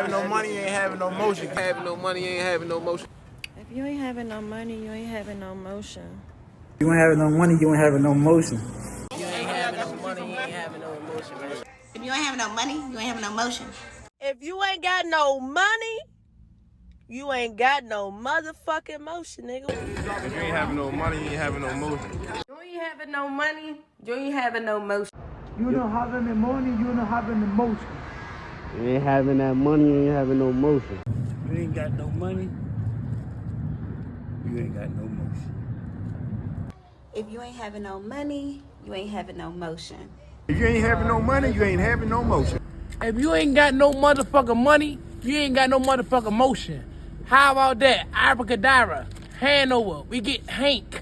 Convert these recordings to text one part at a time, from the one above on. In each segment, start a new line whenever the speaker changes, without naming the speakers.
having no money, you ain't having no motion.
Having no money, you ain't having no motion.
If you ain't having no money, you ain't having no motion.
You ain't having no money, you ain't having no motion.
You ain't having no money, you ain't having no emotion, man.
If you ain't having no money, you ain't having no motion.
If you ain't got no money, you ain't got no motherfucking motion, nigga.
If you ain't having no money, you ain't having no motion.
You ain't having no money, you ain't having no motion.
You don't have any money, you don't have any motion.
You ain't having that money, you ain't having no motion.
You ain't got no money, you ain't got no motion.
If you ain't having no money, you ain't having no motion.
If you ain't having no money, you ain't having no motion.
If you ain't got no motherfucking money, you ain't got no motherfucking motion. How about that? Abracadabra. Hand over. We get Hank.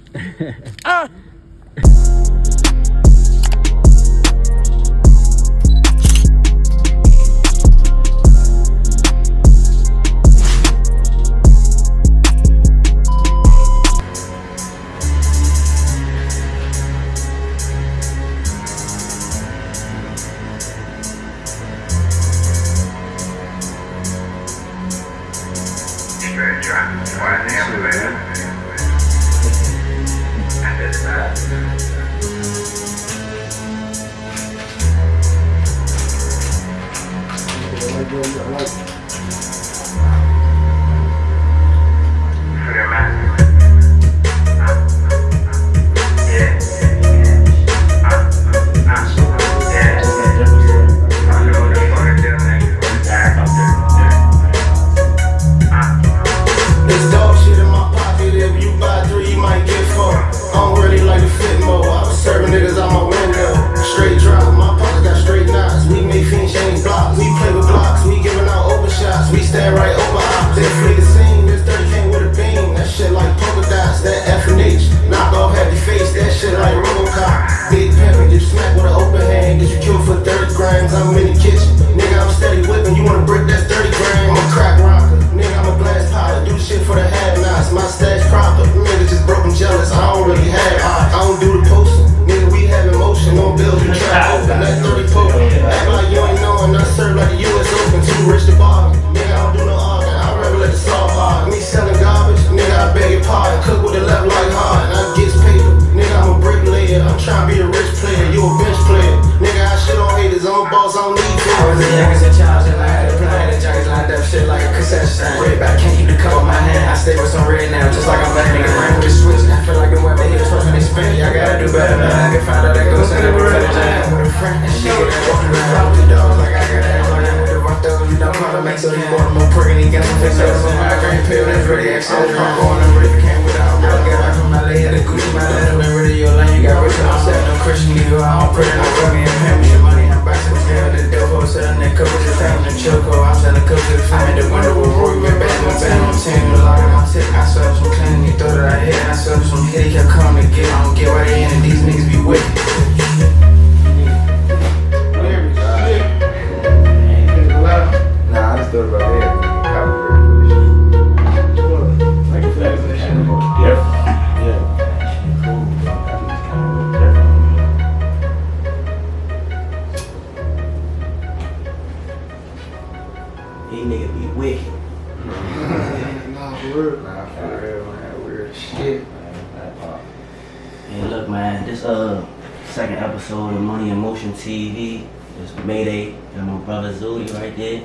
Second episode of Money and Motion TV. It's MayDayy and my brother Zoody right there.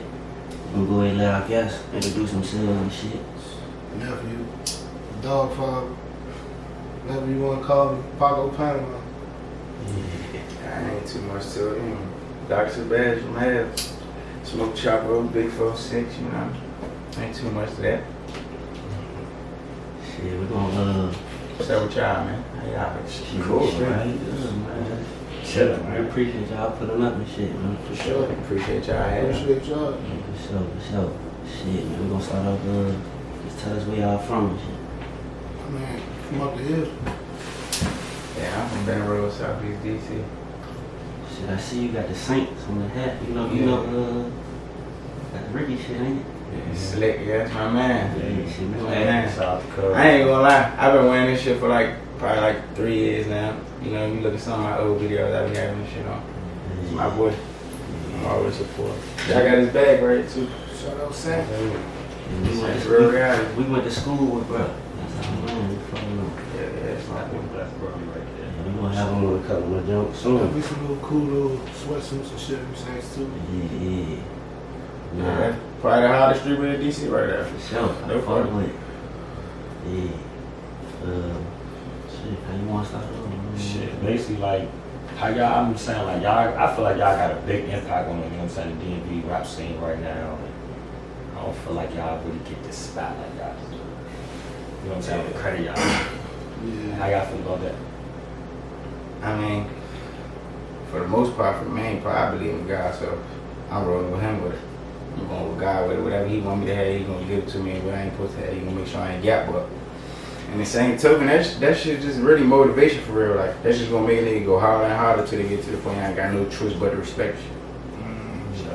I'm gonna go ahead and let our guests introduce themselves and shit.
Nephew, dog father, whatever you want to call me, Paco Panama.
I ain't too much to it, you know. Dr. Badge from hell. Smoke Chapo, Big 4-6, you know. Ain't too much to that.
Shit, we're gonna
So with y'all, man. How y'all been?
Cool, man. Man.
Chillin', man.
We appreciate y'all putting up and shit, man.
For sure.
Appreciate y'all having.
Appreciate y'all.
Yeah, for sure. Shit, man. We're gonna start off, just tell us where y'all from and shit.
I mean, from up the hill.
Yeah, I'm from Benton Road, Southeast DC.
Shit, I see you got the Saints on the hat. You know, got the Ricky shit, ain't it?
Yeah, slick, yeah, that's my man.
Yeah, shit,
That's my
man.
man.
South Dakota.
I ain't gonna lie, I've been wearing this shit for probably like 3 years now. You know, you look at some of my old videos, I be having this shit on. It's my boy. I'm always support. Y'all got his bag right too.
Shout out Sam.
And we went
That's real reality.
we went to school with bro. That's how man, we fucking know.
Yeah, it's not one black brother right there.
Yeah, we gonna have him with a couple more jumps soon.
There'll be some little cool little sweatsuits and shit we saying too.
Yeah.
Yeah,
Nah,
that's probably the hottest street in DC right there.
for sure. I
No
fuck
problem.
with it. Yeah. Shit, how you wanna start off?
Shit, basically like how y'all. I'm saying like y'all. I feel like y'all got a big impact on, you know what I'm saying, the DMV rap scene right now. And I don't feel like y'all really get this spot like y'all do. You know what I'm saying? The credit y'all. How y'all feel about that?
I mean, for the most part, for the main part, I believe in God, so I'm rolling with him with it. I'm going with God with it. Whatever he want me to have, he gonna give it to me. And what I ain't supposed to have, he gonna make sure I ain't gap up. And the same token, that shit just really motivation for real. Like, that's just gonna make a nigga go harder and harder till they get to the point I ain't got no choice but to respect you. So,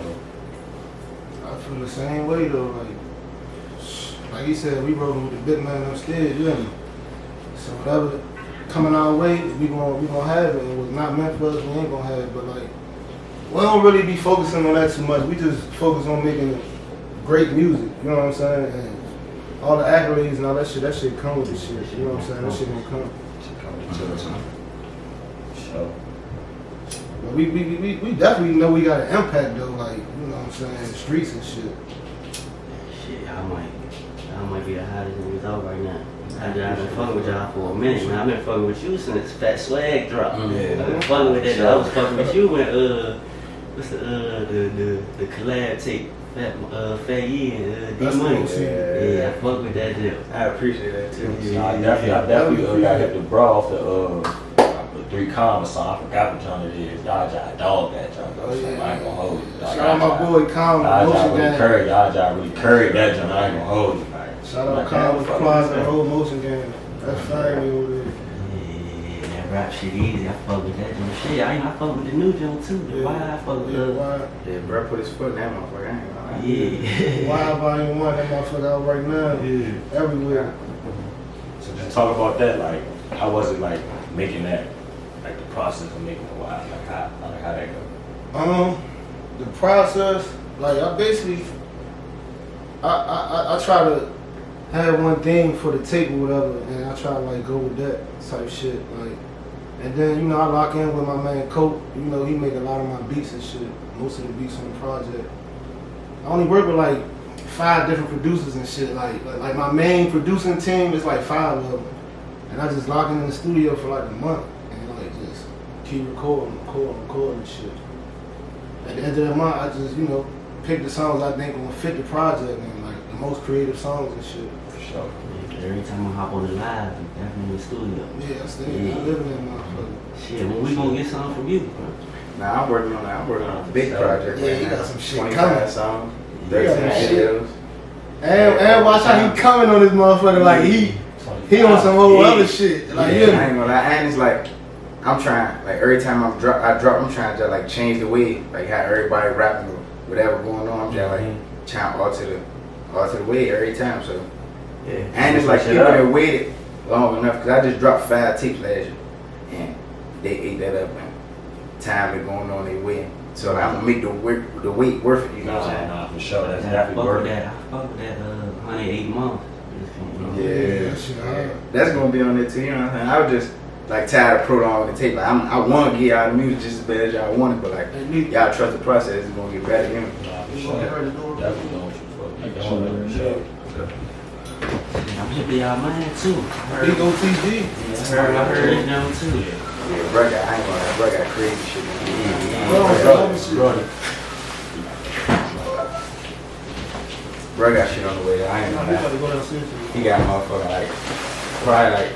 I feel the same way though. Like he said, we rolling with the big man upstairs, you know. So whatever coming our way, we gonna have it. It was not meant for us, we ain't gonna have it. But like, we don't really be focusing on that too much. We just focus on making great music. You know what I'm saying? And all the accolades and all that shit come with the shit. You know what I'm saying? That shit gonna come.
So
But we definitely know we got an impact though. Like, you know what I'm saying? The streets and shit.
Shit, I might be the hottest niggas out right now. I've been fucking with y'all for a minute, man. I've been fucking with you since Fat Swag dropped. I've been fucking with that. I was fucking with you when what's the collab tape, Fat Ye and D Money. Yeah, I fuck with that deal.
I appreciate that too.
I definitely got hit the bra off the 3 comma song. I forgot what genre it is. Y'all just dog that genre.
Oh, yeah.
I ain't gonna hold you.
Shout out my boy Kyle.
Y'all really curried that genre. I ain't gonna hold you.
Shout out Kyle with Plaza and whole motion game. That's fire over there.
Yeah, that rap shit easy. I fuck with that joint. Shit, I fuck with the new joint too. The Why I fuck with
Yeah, bro put his foot in that motherfucker. I ain't gonna lie.
Yeah.
Wild Volume 1, that motherfucker out right now.
Yeah.
Everywhere.
So just talk about that. Like, how was it like making that? Like the process of making the Wild. Like how that go?
The process, like I basically, I try to have one thing for the tape or whatever, and I try to like go with that type shit, like, and then, you know, I lock in with my man Cope. You know, he make a lot of my beats and shit, most of the beats on the project. I only work with like 5 different producers and shit, like my main producing team is like 5 of them, and I just lock in the studio for like a month, and like just keep recording and shit. At the end of the month, I just, you know, pick the songs I think will fit the project and like the most creative songs and shit.
For sure.
Every time I hop on the live, I'm definitely in the studio.
Yeah, I live in that motherfucker.
Shit, when we gonna get something from you, bro?
Nah, I'm working on a big project.
Yeah,
right
you
now.
got some shit
25
coming.
songs,
You got
13
some shit.
videos.
And watch how he coming on this motherfucker, like he on some whole other shit. Like,
I ain't gonna lie, and it's like, I'm trying, like every time I drop, I'm trying to like change the way, like how everybody rapping or whatever going on. I'm just like trying to alter the way every time. So
Yeah.
and it's like people that waited long enough, because I just dropped 5 tapes last year, and they ate that up, and time been going on, they waiting. So like, I'm gonna make the wait worth it. You know what I'm saying?
Nah, for sure. That's
I
definitely
fuck with
worth it.
that. I fuck with that 108 months.
Yeah,
shit hard.
that's gonna be on there too. You know what I'm saying? I was just like tired of prolonging the tape. Like, I want to get y'all the music just as bad as y'all want it, but like y'all trust the process, it's gonna get better. You know?
Nah, for sure. Definitely know what you fuck. For sure.
I'm hippie y'all man too.
Big OTG.
I heard it down too.
Yeah, bro, I ain't gonna lie, bro got crazy shit. Bro got shit on the way. I ain't gonna lie. He got a motherfucker like probably like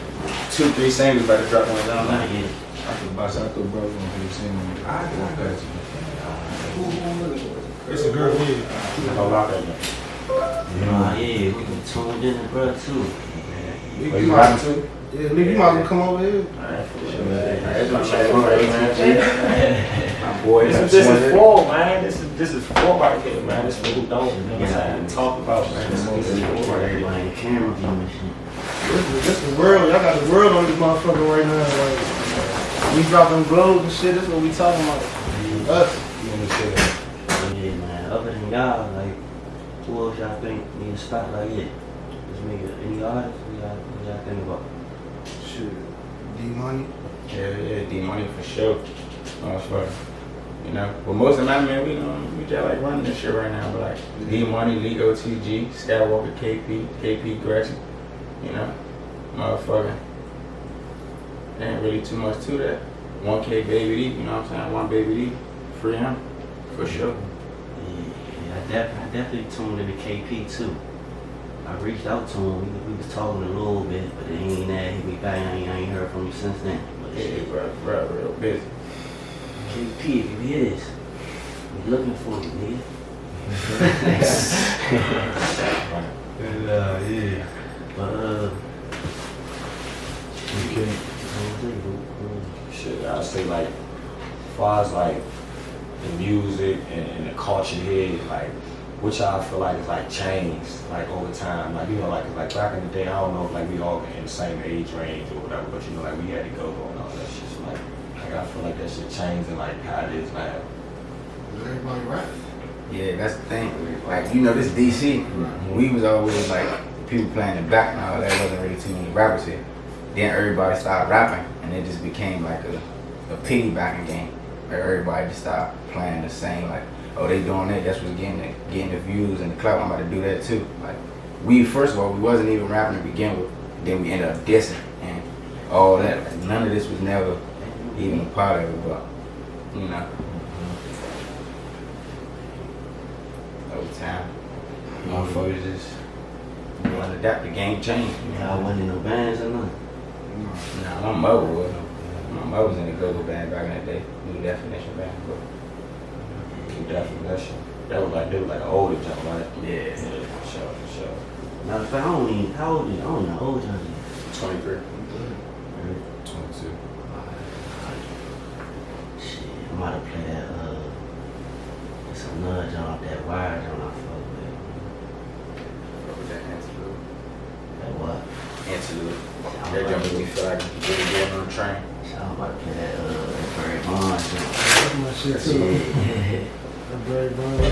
2-3 singles about to drop one down there.
I could bust out the brother when he was singing.
It's a girl here.
Don't lock that down.
Yeah, we can tuned in the bro too.
You might too. Yeah, nigga, you might as well come over here.
That's my man. My boy.
This is fall, man. This is fall right here, man. This is what we don't talk about, man. This is fall right here.
Like camera view and shit.
This the world. Y'all got the world on this motherfucker right now. Like, we dropping globes and shit. This is what we talking about. Us.
Yeah, man. Other than y'all, like, Who else y'all think need a spotlight yet? Just make it any artists? What y'all think about?
Shit. D-Money.
Yeah, D-Money for sure. Motherfucker. You know, but most of my man, we just like running this shit right now. But like D-Money, Lego TG, Skywalker, KP Gretchen. You know, motherfucker. There ain't really too much to that. 1K Baby D, you know what I'm saying? 1 Baby D, free him, for sure.
Yeah, I definitely tuned into KP too. I reached out to him, we was talking a little bit, but he ain't that, he be back, I ain't heard from him since then. But
Yeah, bro, real busy.
KP, if you hear this, we looking for you, nigga.
Yeah.
But,
Okay.
Shit, I say like, as far as like the music and the culture here, like, which I feel like is like changed like over time. Like, you know, like back in the day, I don't know if like we all in the same age range or whatever, but you know, like we had to go and all that shit. So like I feel like that shit changed and like how it is now.
Everybody rap.
Yeah, that's the thing. Like, you know, this DC, we was always like, people playing the back and all that, wasn't really too many rappers here. Then everybody started rapping, and it just became like a piggybacking game. Where everybody just started playing the same, like, oh, they doing that, that's what's getting the views and the clout, I'm about to do that too. Like, we, first of all, we wasn't even rapping to begin with, then we ended up dissing, and all that. Like, none of this was never even a part of it, but, you know. Over time, motherfuckers just, you know, adapt, the game changed.
y'all wasn't in no bands or nothing?
Nah, my mother was. My mother was in the go-go band back in the day. New Definition band.
New Definition. That was like an older jump, right?
Yeah.
For sure.
Matter of fact, how old are you? I don't know how old y'all is.
23.
22.
Shit, I'm about to play that, it's another job, that wire job I fuck with.
What was that interlude?
That what?
Interlude. That jump made me feel like really getting on the train.
So I'm about to play that, Barry Bonds job.
That's my shit too.
Yeah.
That Barry Bonds.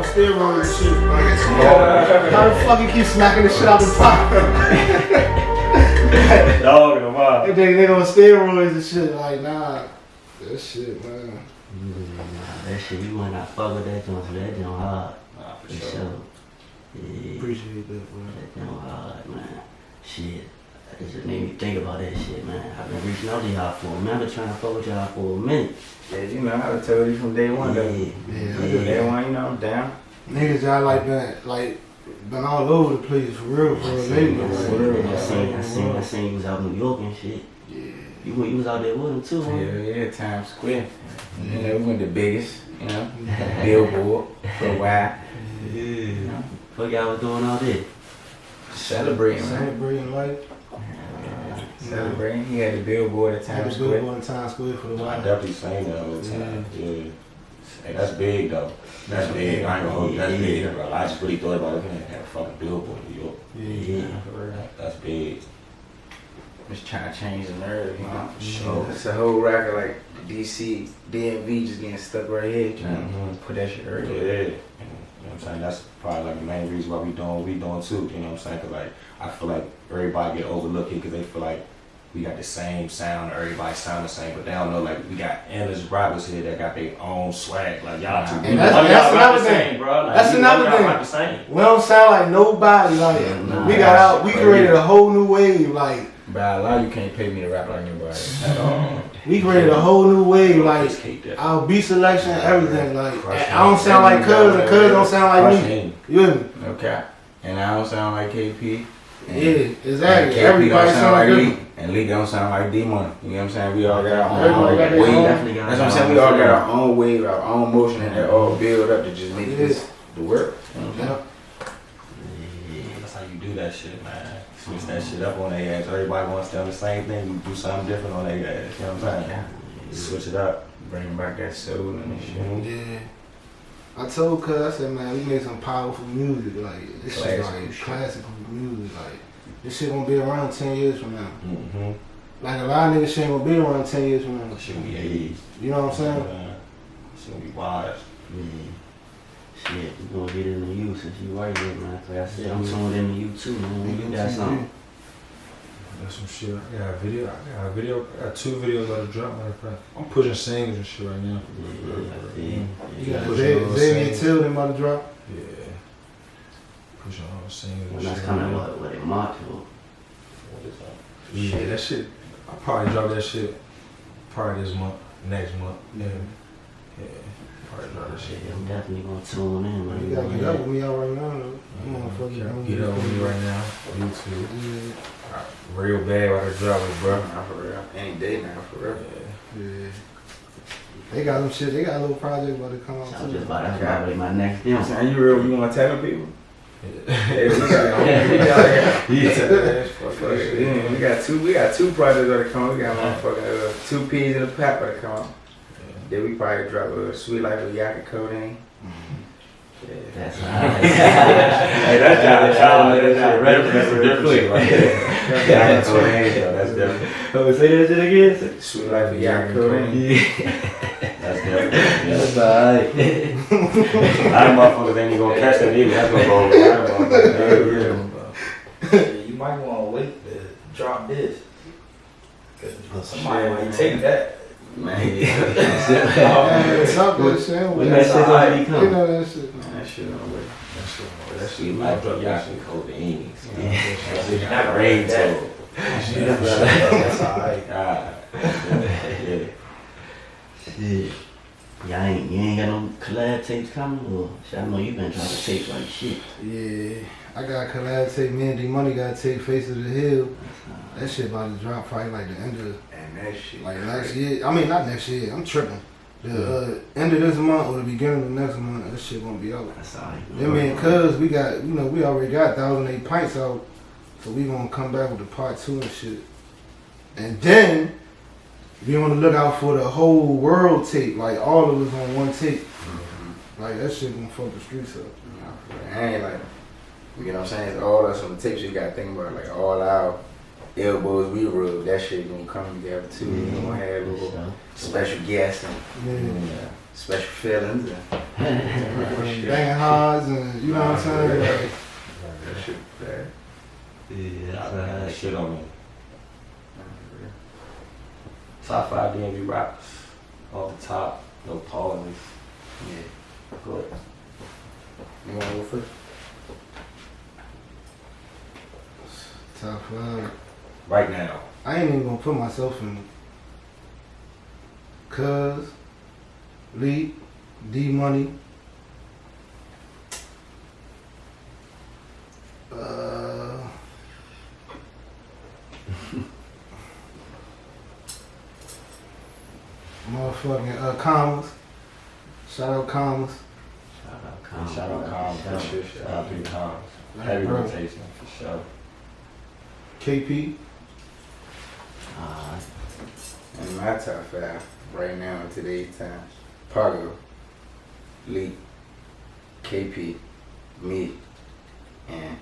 on steroids and shit. Like, how the fuck he keep smacking the shit out the pot?
Dog in the wild.
They think they on steroids and shit. Like, nah, that shit, man.
That shit, you might not fuck with that joint, so that joint hard.
Nah, for
For
sure.
sure. Yeah.
Appreciate that, bro.
That joint hard, man. Shit. It just made me think about that shit, man. I've been reaching out to y'all for a minute. I've been trying to fuck with y'all for a minute.
Yeah, you know, I told you from day one, though.
Yeah.
Day one, you know, I'm down.
Niggas, y'all been all over the place for real, lately.
I seen you was out in New York and shit.
Yeah.
You was out there with him too, huh?
Yeah, Times Square. You know, we went the biggest, you know, Billboard for a while.
Yeah. You know, what y'all was doing out there?
Celebrating, man.
Celebrating life.
Celebrating. He had the Billboard at Times Square.
Billboard in Times Square for the
I
while.
definitely seen that all the time. Yeah. Hey, that's big though. That's big. I ain't gonna hold you. That's big, bro. I just really thought about it. Man, had a fucking Billboard in New York.
Yeah.
That's big.
Just trying to change the narrative, you know.
For sure.
It's a whole record like DC, DMV just getting stuck right here, trying to put that shit right
Yeah.
there.
You know what I'm saying? That's probably like the main reason why we doing what we doing too. You know what I'm saying? Cause like I feel like everybody get overlooked here because they feel like we got the same sound, everybody sound the same, but they don't know like we got endless rappers here that got their own swag. Like y'all two,
And that's another thing,
bro. Like,
that's another thing.
The same.
We don't sound like nobody. Like we created a whole new wave. Like,
But I lie, you can't pay me to rap like nobody at all.
we created a whole new wave. Like our beat selection, everything. Like I don't sound like Cuz, and Cuz don't sound like me. You hear me?
Okay. And I don't sound like KP.
Yeah, exactly.
KP
Everybody
don't
sound like
Lee. And Lee don't sound like D-Money. You know what I'm saying? We all got our
Everybody
own
got their
wave.
own-
That's what I'm saying. We all got our own wave, our own motion, and they all build up to just make this the work. You know what I'm saying?
That's how you do that shit, man. Switch that shit up on their ass. Everybody wants to do the same thing. You do something different on their ass. You know what I'm saying? Switch it up.
Bring back that soul and shit.
Yeah. I told Cuz, I said, man, we made some powerful music. Like this shit, like classical music. Like this shit gonna be around 10 years from now.
Mm-hmm.
Like a lot of niggas shit ain't gonna be around 10 years from now.
Shit gonna be 80.
You know what I'm saying?
Shit gonna be wise.
Yeah. Shit, we gonna get into you since you right here, man. Like I said, I'm tuned into you too, man. You got something.
I got some shit. I got a video. I got 2 videos about to drop. Matter of fact, I'm pushing singles and shit right now.
You got Xavier Till them about to drop?
Yeah. Pushing all the singles.
When that's coming, what in March or?
Yeah, that shit. I'll probably drop that shit probably this month, next month. Yeah. Probably drop that shit.
Yeah, I'm definitely gonna tune in, man.
You gotta get up with me out right now, though. I'm on fucking
Get up with me right now. YouTube. Real bad about to drop it, bro.
Nah, for real. Any day now, for real.
Yeah. They got them shit. They got a little project about to come out
I'm
too.
just about to probably my next deal.
And you real? You want to tell them people? We got two projects that are coming. We got motherfucking 2 P's in a pack that come out. Then we probably drop a Sweet Life of Yaka Codeine.
That's nice. Hey, that's different.
That's different.
Oh, say that shit again?
Sweet Life of Yaka Codeine.
That's different.
That's alright.
A lot of motherfuckers ain't even gonna catch that either. That's gonna go over.
You might want to wait to drop this. Cause somebody might take that.
Man,
It's not good shit.
When that shit gonna be
You
coming?
know that shit.
that shit on way.
That shit might drop y'all some codeine.
Not
Rain
that.
told.
That's alright.
Yeah.
Shit. You ain't got no collab tapes coming? Or shit, I know you been trying to tape like shit.
Yeah. I got collab tape. Me and D-Money got tape Face of the Hill. That shit about to drop probably like the end of
And that shit.
like next year. I mean, not next year. I'm tripping. The end of this month or the beginning of next month, that shit gonna be out.
That's alright.
Then me and Cuz, we got, we already got 1,008 Pints out. So we gonna come back with the part 2 and shit. And then, we on the lookout for the whole world tape. Like all of us on one tape. Like that shit gonna fuck the streets up.
I ain't like, you know what I'm saying? It's all us on the tapes. You gotta think about like all our elbows we rub, that shit gonna come together too. You gonna have a little special guests and special feelings and
banging highs and you know what I'm saying? Like,
that shit bad.
Yeah, I got that shit on me. Top 5 DMV rappers. Off the top, no pauses.
Yeah.
Go ahead.
You wanna go first?
top 5.
Right now.
I ain't even gonna put myself in. Cuz, Lee, D Money. Motherfucking Commas. Shout out Commas.
Shout out Commas. Shout out 3 Commas. Heavy rotation for sure.
KP.
And my top 5 right now in today's time: Paco, Lee, KP, me, and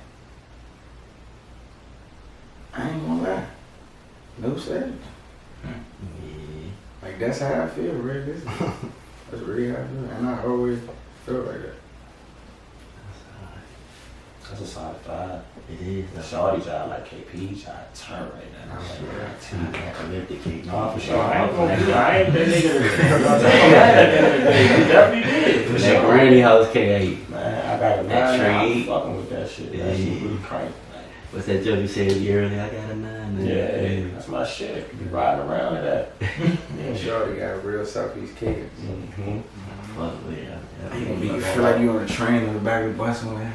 I ain't gonna lie, no Savage. Like that's how I feel, really. That's really how I feel, and I always felt like that.
That's a solid 5.
It is.
The shorty job like KP try to turn right now.
I lived the KP.
No, for sure. I ain't that nigga. You definitely did.
That granny house K8.
Man, I got a 9. I'm fucking with that shit. That shit really crank.
What's that joke you said earlier? I got a 9.
Yeah, that's my shit. You be riding around with that.
Yeah, shorty got a real Southeast cadence.
Fuck with it.
You feel like you on a train in the back of the bus and like.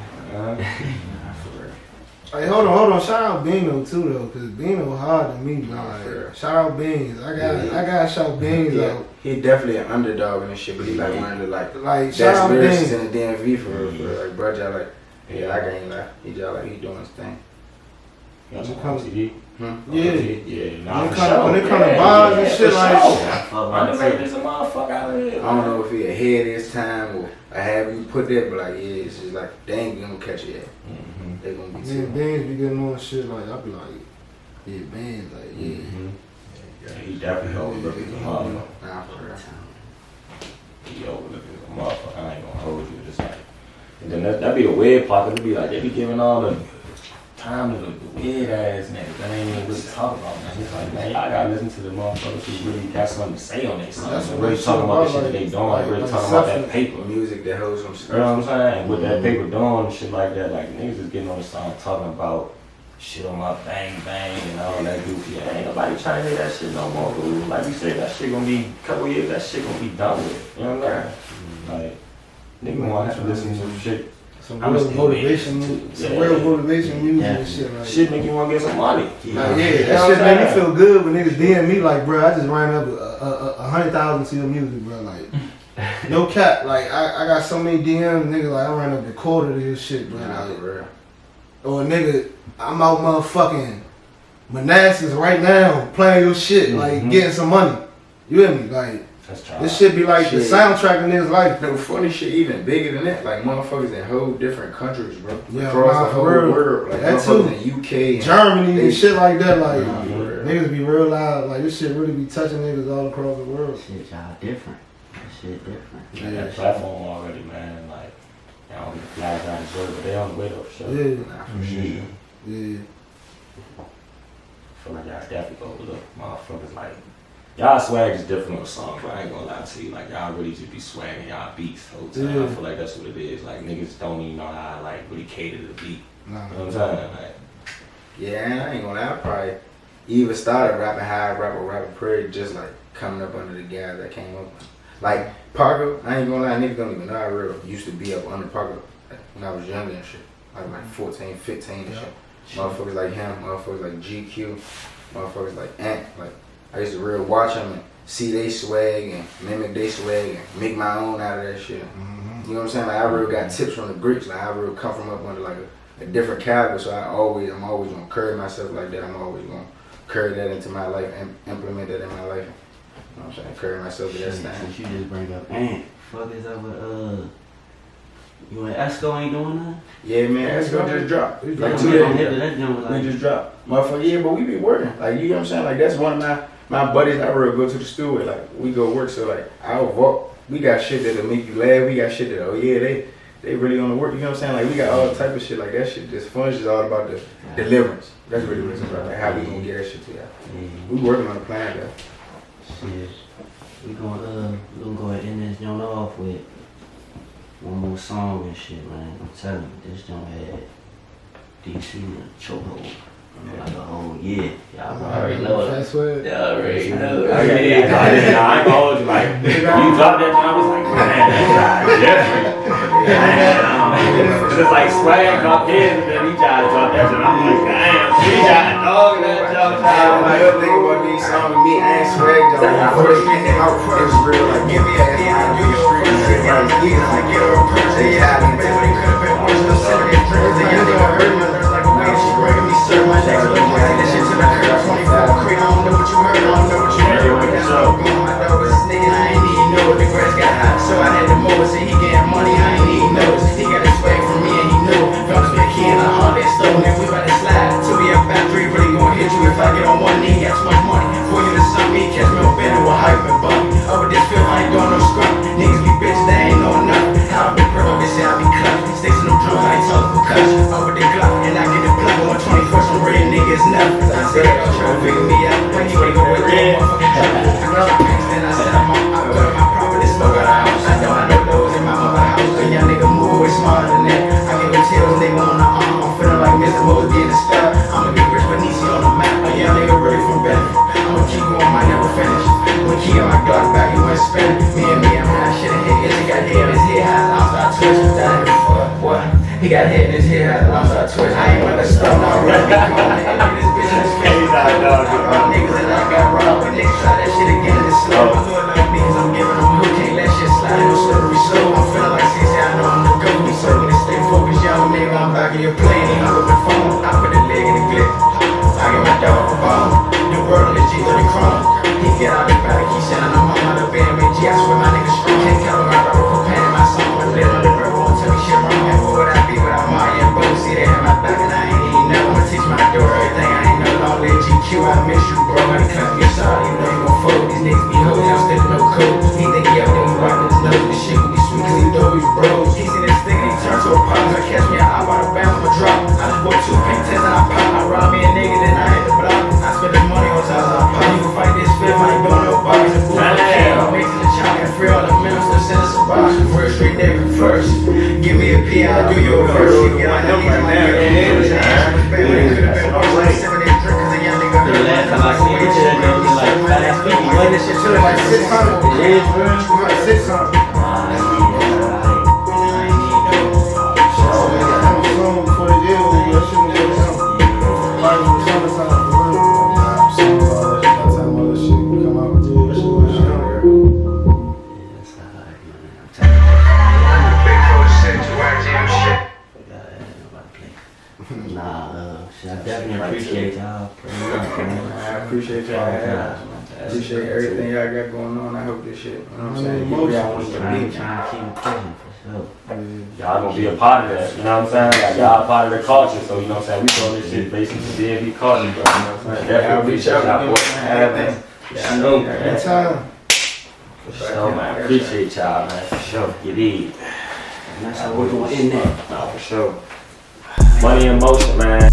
Hey, hold on. Shout out Bino too though, cause Bino hard to me, bro. Like, shout out Beans. I gotta shout Beans out.
He definitely an underdog and shit, but he like one of the like
shout out
lyricists
Beans
in the DMV for real. Like, bro, y'all like, I can't lie. He just like he doing his thing.
When it comes to TV?
Yeah.
Nah,
when it comes to bars and shit like
underrated a motherfucker out here.
I don't know if he ahead of his time or I have you put that, but like, it's just like, they ain't gonna catch it yet. They gonna be too.
Beans be getting on shit like, I be like, yeah, Beans, like,
Yeah, he definitely overlooking the motherfucker.
Nah, for real.
He overlooking the motherfucker. I ain't gonna hold you. Just like, and then that'd be a weird part, cause it'd be like, they be giving all the time to the weird ass niggas that ain't even really talk about, man. It's like, man, y'all gotta listen to the motherfuckers who really got something to say on their songs. They're really talking about the shit that they doing, like really talking about that paper.
Music that holds some stuff.
You know what I'm saying? And with that paper doing and shit like that, like niggas is getting on the song talking about shit on my bang bang and all that goofy. Ain't nobody trying to hear that shit no more, dude. Like you said, that shit gonna be a couple years, that shit gonna be done with. You know what I'm saying? Like, niggas wanna have to listen to some shit.
Some real motivation music and shit like
shit make you wanna get some money.
That shit make me feel good when niggas DM me like, bro, I just ran up 100,000 to your music, bro. Like, no cap. Like, I got so many DMs, niggas, like, I ran up a quarter to your shit, bro. Like, or nigga, I'm out motherfucking Manassas right now playing your shit, like, getting some money. You hear me? Like, this shit be like the soundtrack in his life.
No, funny shit even bigger than that. Like motherfuckers in whole different countries, bro.
Yeah,
across the whole world. Like
that too.
In UK,
Germany and shit like that. Like niggas be real loud. Like this shit really be touching niggas all across the world.
Shit, y'all different. That shit different.
Yeah, that platform already, man. Like, I don't get flags out of good, but they on the way though, for sure.
Yeah.
For sure.
Yeah.
I feel like y'all definitely overlook motherfuckers like. Y'all swag is different on songs, but I ain't gonna lie to you. Like, y'all really just be swagging y'all beats the whole time.
Yeah.
I feel like that's what it is. Like, niggas don't even know how to, like, really cater to the beat.
Nah,
you know what I'm saying? Like,
yeah, and I ain't gonna lie, I probably even started rapping how I rap or rapping pretty just like coming up under the guys that came up. Like, Paco, I ain't gonna lie, niggas don't even know I real used to be up under Paco when I was younger and shit. Like 14, 15 and shit. Motherfuckers like him, motherfuckers like GQ, motherfuckers like Ant, like, I used to real watch them and see they swag and mimic they swag and make my own out of that shit. You know what I'm saying? Like I real got tips from the bricks. Like I real come from up under like a different caliber. So I'm always gonna carry myself like that. I'm always gonna carry that into my life and implement that in my life. You know what I'm saying? Carry myself to that stand.
Since you just bring up Ant, fuck is up with You and Esco ain't doing nothing?
Yeah, man, Esco just dropped.
Like,
Like
we
2 days
don't hit
ago.
that joint,
We
like,
just dropped. Motherfucker, yeah, but we be working. Like, you know what I'm saying? Like, that's one of my buddies I real go to the studio with. Like, we go work, so like, I'll walk. We got shit that'll make you laugh. We got shit that, oh yeah, they really on the work. You know what I'm saying? Like, we got all type of shit. Like, that shit just fun. It's just all about the deliverance. That's really what it's about. Like, how we gonna get that shit to y'all. We working on a plan, though.
Shit. We gonna go ahead and end this joint off with one more song and shit, man. I'm telling you, this joint had DC in a chokehold. Like a whole year. Y'all already know it. Y'all already know it.
I ain't gonna hold you. Like, you dropped that joint, I was like, man, damn. It's just like Swag dropped his, and then he tried to drop that joint. I'm like, damn, he got a dog in that joint.
My other thing about these songs with me and Swag, though, first we came out, it was real, like, give me a day, I do your street, like, I get her a purse, they had me, baby, they could've been worse, no seven and drinks, they young nigga hurt my nerves like a way she bringing me serve my next look like this shit to the curb, 24 crate, I don't know what you heard, I don't know what you heard, but that's all going, my dog was a snake, and I ain't even know it, the grass got hot, so I had to mow it, say he getting money, I ain't even noticed, he got his swag from me and he knew, found his big key in a Harley stone, and we about to slide, till we up back 3, really gonna hit you if I get on one knee, got too much money, for you to suck me, catch me on bed with hype and buggy, over this field, I ain't doing no scrub, niggas be bitches, they ain't know nothing, how I be pro, they say I be clutch, sticks in them drums, I ain't talking for cuss, over the Glock, and I get the block, 124, some real niggas never, I said, y'all trying to figure me out, when you wanna go with your motherfucking drop, I got my pants, then I said I got my property, smoke out the house, I know those in my mother house, a young nigga move way smarter than that, I give them tails, nigga on the arm, I'm feeling like Mr. Mosby in the spell, I'ma get rich Benici on the map, a young nigga ready from Benny, I'ma keep going, might never finish, I'ma keep on my dog back, he went spinning, me, I'm high, shit, he got hair in his head, high, outside twist, that nigga fuck, what? He got hair in his head, high, outside twist, I ain't wanna stop, now right, come on, this bitch in his face, I rob niggas and I got robbed, but niggas try that shit again, it's slow, I'm doing like niggas, I'm giving them hook, can't let shit slide, no slippery slow, I'm feeling like CC, I know I'm the goat, we serving this stay focused, young nigga, I'm back in your plane, ain't up with the phone, I put a leg in the clip, I get my dog a ball, the world on this G30 chrome, he get out the back, he said I'm home out of bed, man, G, I swear my nigga strong, can't count on my rapper for paying my song, my lid on the bird, won't tell me shit wrong, and what would I be without Mario and Bo, see they have my back, and I ain't even know, I'ma teach my door everything, I ain't know, don't let GQ, I miss you, bro, I clap your side, you know you gon' fold, these niggas be hoes, I'm still no code, he think he up, then we wiping his nose, this shit gon' be sweet, cause he know we bros, he seen this thing, and he turned to a pop, I catch me, I out of bounds, I'ma drop, I just bought 2 pink tents, and I pop, I rob me a nigga, then I hit the block, I spend the money on size, I pop, you can fight this fifth, I ain't doing no bodies, the booth, I can't, I'm mixing the chop, and free all the ministers, send us a box, first street nigga first, give me a P, I'll do your verse, you get on the knees, I'm like,
last time I seen this shit, it was like fast food. What this shit feel like 600? It is, bro.
Like 600. For the deal, that shit will go down. Like from summertime, for real. Some all that shit come out with that shit will go down.
Nah, shit, I definitely appreciate y'all.
I appreciate y'all. I appreciate everything y'all got going on. I hope this shit, you know what I'm saying?
Y'all want to trying to keep it pushing for sure.
Y'all gonna be a part of that, you know what I'm saying? Like, y'all a part of the culture, so you know what I'm saying? We throw this shit basically DMV culture, bro. You know what I'm saying? Definitely appreciate y'all for everything.
I know, man.
Anytime.
For sure, man. Appreciate y'all, man. For sure. You did. And that's how we're gonna end that.
Nah, for sure. Money in motion, man.